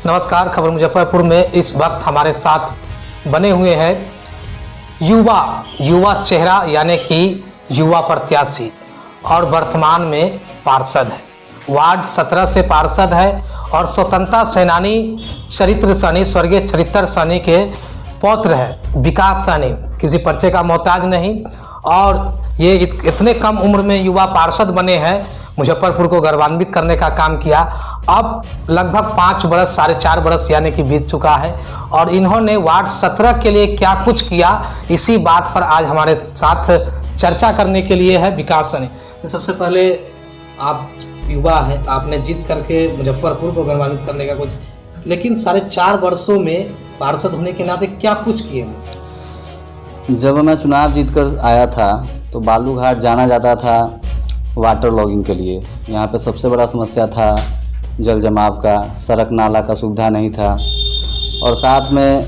नमस्कार। खबर मुजफ्फरपुर में इस वक्त हमारे साथ बने हुए हैं युवा चेहरा यानी कि युवा प्रत्याशी और वर्तमान में पार्षद है। वार्ड 17 से पार्षद है और स्वतंत्रता सेनानी चरित्र सैनी स्वर्गीय चरित्र सैनी के पौत्र है विकास सैनी, किसी पर्चे का मोहताज नहीं। और ये इतने कम उम्र में युवा पार्षद बने हैं, मुजफ्फरपुर को गौरवान्वित करने का काम किया। अब लगभग 5 बरस 4.5 बरस यानी कि बीत चुका है और इन्होंने वार्ड 17 के लिए क्या कुछ किया, इसी बात पर आज हमारे साथ चर्चा करने के लिए है विकास सैनी। सबसे पहले आप युवा हैं, आपने जीत करके मुजफ्फरपुर को गौरवान्वित करने का कुछ, लेकिन 4.5 वर्षों में पार्षद होने के नाते क्या कुछ किए? जब मैं चुनाव जीतकर आया था तो बालूघाट जाना जाता था वाटर लॉगिंग के लिए। यहाँ पे सबसे बड़ा समस्या था जल जमाव का, सड़क नाला का सुविधा नहीं था और साथ में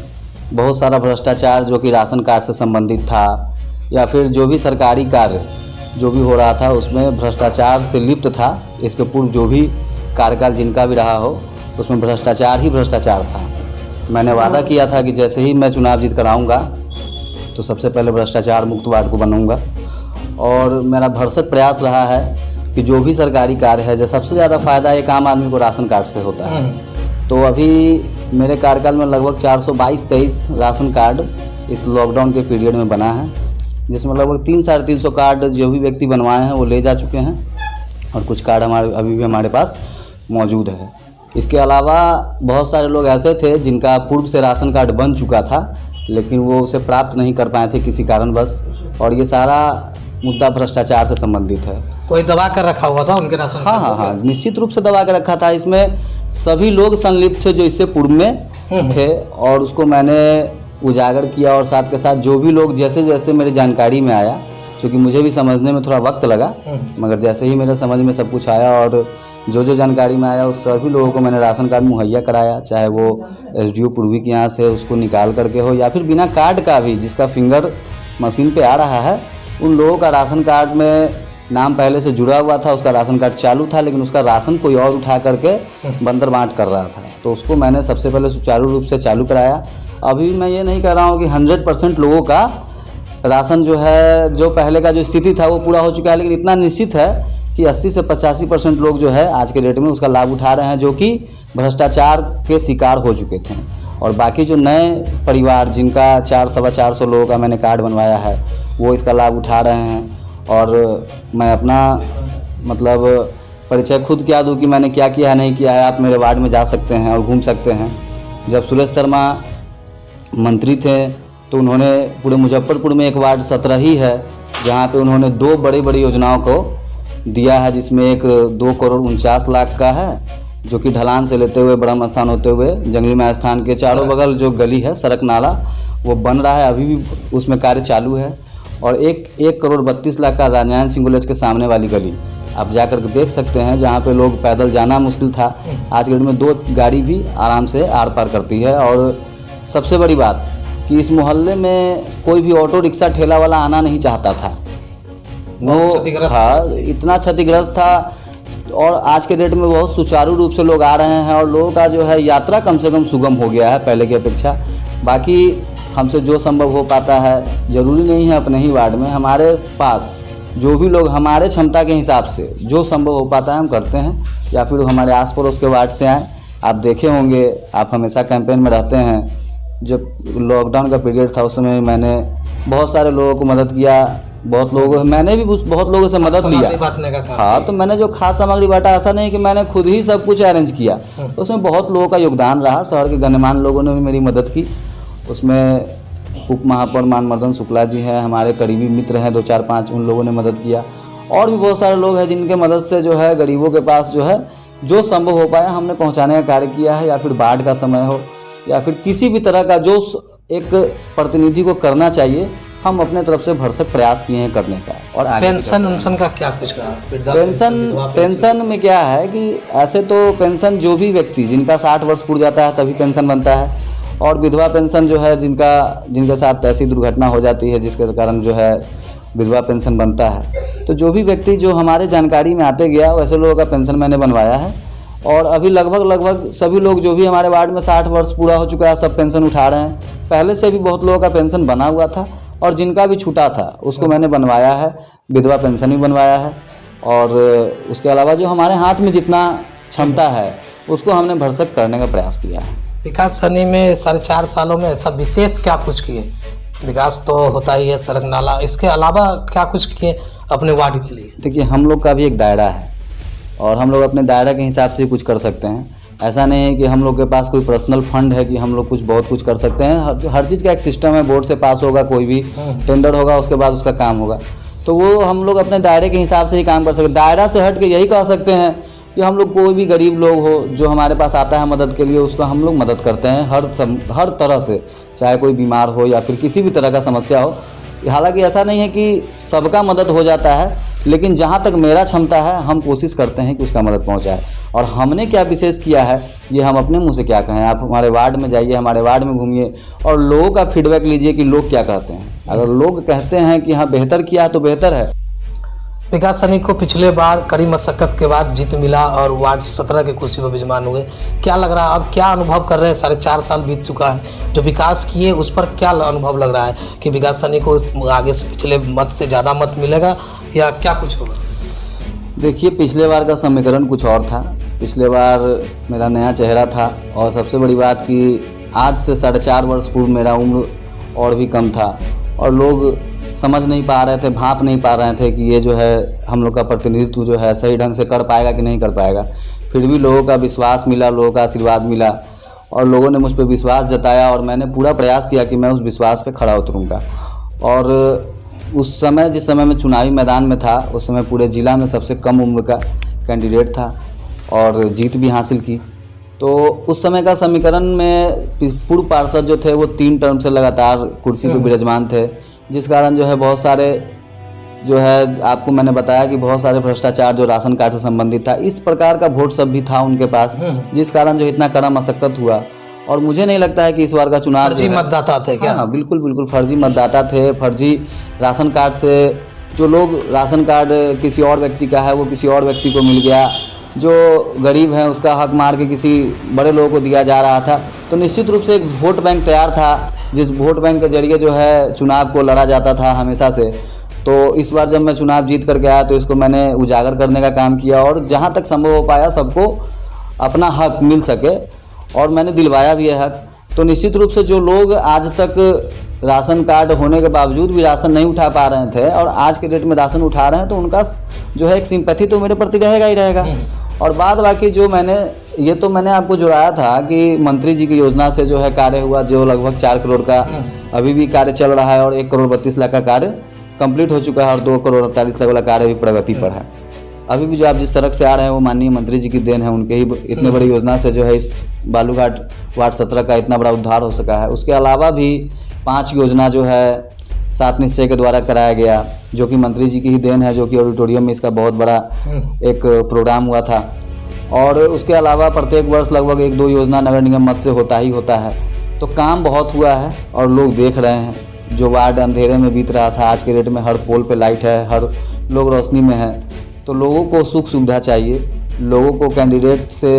बहुत सारा भ्रष्टाचार जो कि राशन कार्ड से संबंधित था या फिर जो भी सरकारी कार्य जो भी हो रहा था उसमें भ्रष्टाचार से लिप्त था। इसके पूर्व जो भी कार्यकाल जिनका भी रहा हो उसमें भ्रष्टाचार ही भ्रष्टाचार था। मैंने वादा किया था कि जैसे ही मैं चुनाव जीत कर आऊँगा तो सबसे पहले भ्रष्टाचार मुक्त वार्ड को बनाऊँगा और मेरा भरसक प्रयास रहा है कि जो भी सरकारी कार्य है, जो सबसे ज़्यादा फ़ायदा एक आम आदमी को राशन कार्ड से होता है। तो अभी मेरे कार्यकाल में लगभग 422-23 राशन कार्ड इस लॉकडाउन के पीरियड में बना है, जिसमें लगभग 300-350 कार्ड जो भी व्यक्ति बनवाए हैं वो ले जा चुके हैं और कुछ कार्ड अभी भी हमारे पास मौजूद है। इसके अलावा बहुत सारे लोग ऐसे थे जिनका पूर्व से राशन कार्ड बन चुका था लेकिन वो उसे प्राप्त नहीं कर पाए थे किसी कारणवश, और ये सारा मुद्दा भ्रष्टाचार से संबंधित है। कोई दबा कर रखा हुआ था उनके राशन? हाँ, निश्चित रूप से दबा कर रखा था। इसमें सभी लोग संलिप्त थे जो इससे पूर्व में थे और उसको मैंने उजागर किया और साथ के साथ जो भी लोग जैसे जैसे मेरी जानकारी में आया, क्योंकि मुझे भी समझने में थोड़ा वक्त लगा, मगर जैसे ही मेरे समझ में सब कुछ आया और जो जानकारी में आया उस सभी लोगों को मैंने राशन कार्ड मुहैया कराया, चाहे वो SDO पूर्वी के यहाँ से उसको निकाल करके हो या फिर बिना कार्ड का भी जिसका फिंगर मशीन पे आ रहा है, उन लोगों का राशन कार्ड में नाम पहले से जुड़ा हुआ था, उसका राशन कार्ड चालू था लेकिन उसका राशन कोई और उठा करके बंदर बांट कर रहा था। तो उसको मैंने सबसे पहले सुचारू रूप से चालू कराया। अभी मैं ये नहीं कह रहा हूँ कि 100% लोगों का राशन जो है, जो पहले का जो स्थिति था वो पूरा हो चुका है, लेकिन इतना निश्चित है कि 80 से 85% लोग जो है आज के डेट में उसका लाभ उठा रहे हैं, जो कि भ्रष्टाचार के शिकार हो चुके थे। और बाकी जो नए परिवार जिनका 400-450 लोगों का मैंने कार्ड बनवाया है वो इसका लाभ उठा रहे हैं। और मैं अपना मतलब परिचय खुद क्या दूं कि मैंने क्या किया है नहीं किया है, आप मेरे वार्ड में जा सकते हैं और घूम सकते हैं। जब सुरेश शर्मा मंत्री थे तो उन्होंने पूरे मुजफ्फरपुर में एक वार्ड 17 ही है जहाँ पे उन्होंने 2 बड़ी योजनाओं को दिया है, जिसमें एक 2,49,00,000 का है जो कि ढलान से लेते हुए ब्रह्म स्थान होते हुए जंगली माया स्थान के चारों बगल जो गली है सड़क नाला वो बन रहा है, अभी भी उसमें कार्य चालू है। और 1,32,00,000 का राजायन सिंह कॉलेज के सामने वाली गली आप जाकर के देख सकते हैं, जहाँ पे लोग पैदल जाना मुश्किल था, आज के डेट में 2 गाड़ी भी आराम से आर पार करती है। और सबसे बड़ी बात कि इस मोहल्ले में कोई भी ऑटो रिक्शा ठेला वाला आना नहीं चाहता था, वो हाँ इतना क्षतिग्रस्त था। और आज के डेट में बहुत सुचारू रूप से लोग आ रहे हैं और लोगों का जो है यात्रा कम से कम सुगम हो गया है पहले की अपेक्षा। बाकी हमसे जो संभव हो पाता है, ज़रूरी नहीं है अपने ही वार्ड में, हमारे पास जो भी लोग हमारे क्षमता के हिसाब से जो संभव हो पाता है हम करते हैं, या फिर हमारे आस पड़ोस के वार्ड से आएँ। आप देखे होंगे, आप हमेशा कैंपेन में रहते हैं, जब लॉकडाउन का पीरियड था उस समय मैंने बहुत सारे लोगों को मदद किया, मैंने भी बहुत लोगों से मदद लिया। हाँ, तो मैंने जो खाद्य सामग्री बांटा, ऐसा नहीं कि मैंने खुद ही सब कुछ अरेंज किया, उसमें बहुत लोगों का योगदान रहा। शहर के गण्यमान्य लोगों ने भी मेरी मदद की। उसमें उप महापौर मानमर्दन शुक्ला जी हैं, हमारे करीबी मित्र हैं 2-4-5, उन लोगों ने मदद किया। और भी बहुत सारे लोग हैं जिनके मदद से जो है गरीबों के पास जो है जो संभव हो पाया हमने पहुँचाने का कार्य किया है, या फिर बाढ़ का समय हो या फिर किसी भी तरह का जो एक प्रतिनिधि को करना चाहिए, हम अपने तरफ से भरसक प्रयास किए हैं करने का। और पेंशन का क्या कुछ रहा? पेंशन में क्या है कि ऐसे तो पेंशन जो भी व्यक्ति जिनका 60 वर्ष पूरा जाता है तभी पेंशन बनता है, और विधवा पेंशन जो है जिनके साथ ऐसी दुर्घटना हो जाती है जिसके कारण जो है विधवा पेंशन बनता है। तो जो भी व्यक्ति जो हमारे जानकारी में आते गया वैसे लोगों का पेंशन मैंने बनवाया है। और अभी लगभग सभी लोग जो भी हमारे वार्ड में 60 वर्ष पूरा हो चुका है सब पेंशन उठा रहे हैं। पहले से भी बहुत लोगों का पेंशन बना हुआ था और जिनका भी छूटा था उसको मैंने बनवाया है, विधवा पेंशन भी बनवाया है। और उसके अलावा जो हमारे हाथ में जितना क्षमता है उसको हमने भरसक करने का प्रयास किया है। विकास सहनी में 4.5 सालों में ऐसा विशेष क्या कुछ किए? विकास तो होता ही है, सड़क नाला, इसके अलावा क्या कुछ किए अपने वार्ड के लिए? देखिए, हम लोग का भी एक दायरा है और हम लोग अपने दायरा के हिसाब से ही कुछ कर सकते हैं। ऐसा नहीं है कि हम लोग के पास कोई पर्सनल फंड है कि हम लोग कुछ बहुत कुछ कर सकते हैं। हर चीज़ का एक सिस्टम है, बोर्ड से पास होगा, कोई भी टेंडर होगा, उसके बाद उसका काम होगा। तो वो हम लोग अपने दायरे के हिसाब से ही काम कर सकते हैं। दायरा से हट के यही कह सकते हैं कि हम लोग कोई भी गरीब लोग हो जो हमारे पास आता है मदद के लिए, उसको हम लोग मदद करते हैं हर तरह से, चाहे कोई बीमार हो या फिर किसी भी तरह का समस्या हो। हालांकि ऐसा नहीं है कि सबका मदद हो जाता है, लेकिन जहाँ तक मेरा क्षमता है हम कोशिश करते हैं कि उसका मदद पहुँचाए। और हमने क्या विशेष किया है ये हम अपने मुंह से क्या कहें। आप हमारे वार्ड में जाइए, हमारे वार्ड में घूमिए और लोगों का फीडबैक लीजिए कि लोग क्या कहते हैं। अगर लोग कहते हैं कि हाँ बेहतर किया है तो बेहतर है। विकास सहनी को पिछले बार कड़ी मशक्कत के बाद जीत मिला और वार्ड 17 के कुर्सी पर विजमान हुए। क्या लग रहा है, अब क्या अनुभव कर रहे हैं? 4.5 साल बीत चुका है, जो विकास किए उस पर क्या अनुभव लग रहा है कि विकास सहनी को आगे से पिछले मत से ज़्यादा मत मिलेगा या क्या कुछ होगा? देखिए, पिछले बार का समीकरण कुछ और था। पिछले बार मेरा नया चेहरा था और सबसे बड़ी बात कि आज से 4.5 वर्ष पूर्व मेरा उम्र और भी कम था और लोग समझ नहीं पा रहे थे, भांप नहीं पा रहे थे कि ये जो है हम लोग का प्रतिनिधित्व जो है सही ढंग से कर पाएगा कि नहीं कर पाएगा। फिर भी लोगों का विश्वास मिला, लोगों का आशीर्वाद मिला और लोगों ने मुझ पर विश्वास जताया और मैंने पूरा प्रयास किया कि मैं उस विश्वास पे खड़ा उतरूँगा। और उस समय जिस समय मैं चुनावी मैदान में था उस समय पूरे ज़िला में सबसे कम उम्र का कैंडिडेट था और जीत भी हासिल की। तो उस समय का समीकरण में पूर्व पार्षद जो थे वो 3 टर्म से लगातार कुर्सी पर विराजमान थे, जिस कारण जो है बहुत सारे जो है आपको मैंने बताया कि बहुत सारे भ्रष्टाचार जो राशन कार्ड से संबंधित था, इस प्रकार का वोट सब भी था उनके पास, जिस कारण जो इतना कड़ा मशक्कत हुआ। और मुझे नहीं लगता है कि इस बार का चुनाव फर्जी मतदाता थे क्या? हाँ, बिल्कुल फर्जी मतदाता थे। फर्जी राशन कार्ड से जो लोग राशन कार्ड किसी और व्यक्ति का है वो किसी और व्यक्ति को मिल गया, जो गरीब है उसका हक मार के किसी बड़े लोगों को दिया जा रहा था। तो निश्चित रूप से एक वोट बैंक तैयार था, जिस वोट बैंक के जरिए जो है चुनाव को लड़ा जाता था हमेशा से। तो इस बार जब मैं चुनाव जीत करके आया तो इसको मैंने उजागर करने का काम किया और जहाँ तक संभव हो पाया सबको अपना हक मिल सके और मैंने दिलवाया भी है हक। तो निश्चित रूप से जो लोग आज तक राशन कार्ड होने के बावजूद भी राशन नहीं उठा पा रहे थे और आज के डेट में राशन उठा रहे हैं, तो उनका जो है एक सिंपैथी तो मेरे प्रति रहेगा ही रहेगा। और बाद बाकी जो मैंने आपको जुड़ाया था कि मंत्री जी की योजना से जो है कार्य हुआ, जो लगभग 4 करोड़ का अभी भी कार्य चल रहा है और 1 करोड़ 32 लाख का कार्य कंप्लीट हो चुका है और 2 करोड़ 48 लाख वाला कार्य भी प्रगति पर है। अभी भी जो आप जिस सड़क से आ रहे हैं वो माननीय मंत्री जी की देन है, उनके ही इतने बड़ी योजना से जो है इस बालूघाट वार्ड 17 का इतना बड़ा उद्धार हो सका है। उसके अलावा भी 5 योजना जो है 7 निश्चय के द्वारा कराया गया, जो कि मंत्री जी की ही देन है, जो कि ऑडिटोरियम में इसका बहुत बड़ा एक प्रोग्राम हुआ था। और उसके अलावा प्रत्येक वर्ष लगभग 1-2 योजना नगर निगम मद से होता ही होता है। तो काम बहुत हुआ है और लोग देख रहे हैं। जो वार्ड अंधेरे में बीत रहा था, आज के डेट में हर पोल पे लाइट है, हर लोग रोशनी में है। तो लोगों को सुख सुविधा चाहिए, लोगों को कैंडिडेट से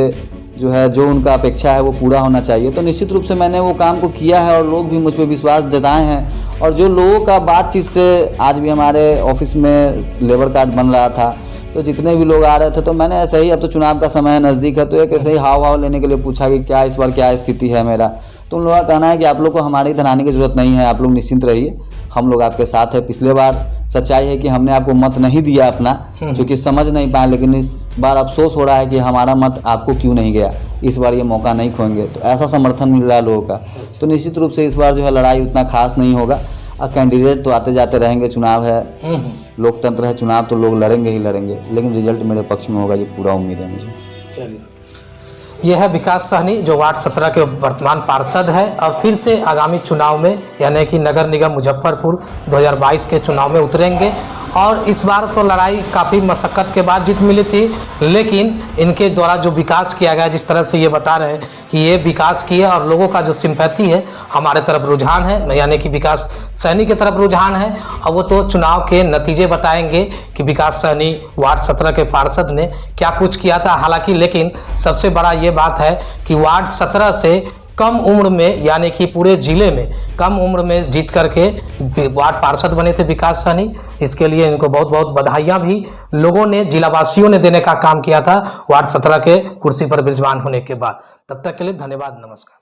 जो है जो उनका अपेक्षा है वो पूरा होना चाहिए। तो निश्चित रूप से मैंने वो काम को किया है और लोग भी मुझ पर विश्वास जताए हैं। और जो लोगों का बातचीत से आज भी हमारे ऑफिस में लेबर कार्ड बन रहा था, तो जितने भी लोग आ रहे थे तो मैंने ऐसे ही, अब तो चुनाव का समय है, नज़दीक है, तो एक ऐसे ही हाव लेने के लिए पूछा कि क्या इस बार क्या स्थिति है मेरा। तो उन लोगों का कहना है कि आप लोग को हमारे इधर आने की ज़रूरत नहीं है, आप लोग निश्चिंत रहिए, हम लोग आपके साथ हैं। पिछले बार सच्चाई है कि हमने आपको मत नहीं दिया अपना, क्योंकि समझ नहीं पाए, लेकिन इस बार अफसोस हो रहा है कि हमारा मत आपको क्यों नहीं गया। इस बार ये मौका नहीं खोएंगे। तो ऐसा समर्थन मिल रहा है लोगों का। तो निश्चित रूप से इस बार जो है लड़ाई उतना खास नहीं होगा। और कैंडिडेट तो आते जाते रहेंगे, चुनाव है, लोकतंत्र है, चुनाव तो लोग लड़ेंगे ही लड़ेंगे, लेकिन रिजल्ट मेरे पक्ष में होगा, ये पूरा उम्मीद है मुझे। चलिए, यह है विकास सहनी जो वार्ड 17 के वर्तमान पार्षद है और फिर से आगामी चुनाव में यानी कि नगर निगम मुजफ्फरपुर 2022 के चुनाव में उतरेंगे और इस बार तो लड़ाई काफ़ी मशक्क़त के बाद जीत मिली थी, लेकिन इनके द्वारा जो विकास किया गया, जिस तरह से ये बता रहे हैं कि ये विकास किया और लोगों का जो सिंपैथी है हमारे तरफ रुझान है, यानी कि विकास सहनी की तरफ रुझान है। और वो तो चुनाव के नतीजे बताएंगे कि विकास सहनी वार्ड 17 के पार्षद ने क्या कुछ किया था। हालांकि लेकिन सबसे बड़ा ये बात है कि वार्ड 17 से कम उम्र में, यानी कि पूरे ज़िले में कम उम्र में जीत करके वार्ड पार्षद बने थे विकास सहनी। इसके लिए इनको बहुत बहुत बधाइयाँ भी लोगों ने, जिलावासियों ने देने का काम किया था वार्ड 17 के कुर्सी पर विराजमान होने के बाद। तब तक के लिए धन्यवाद, नमस्कार।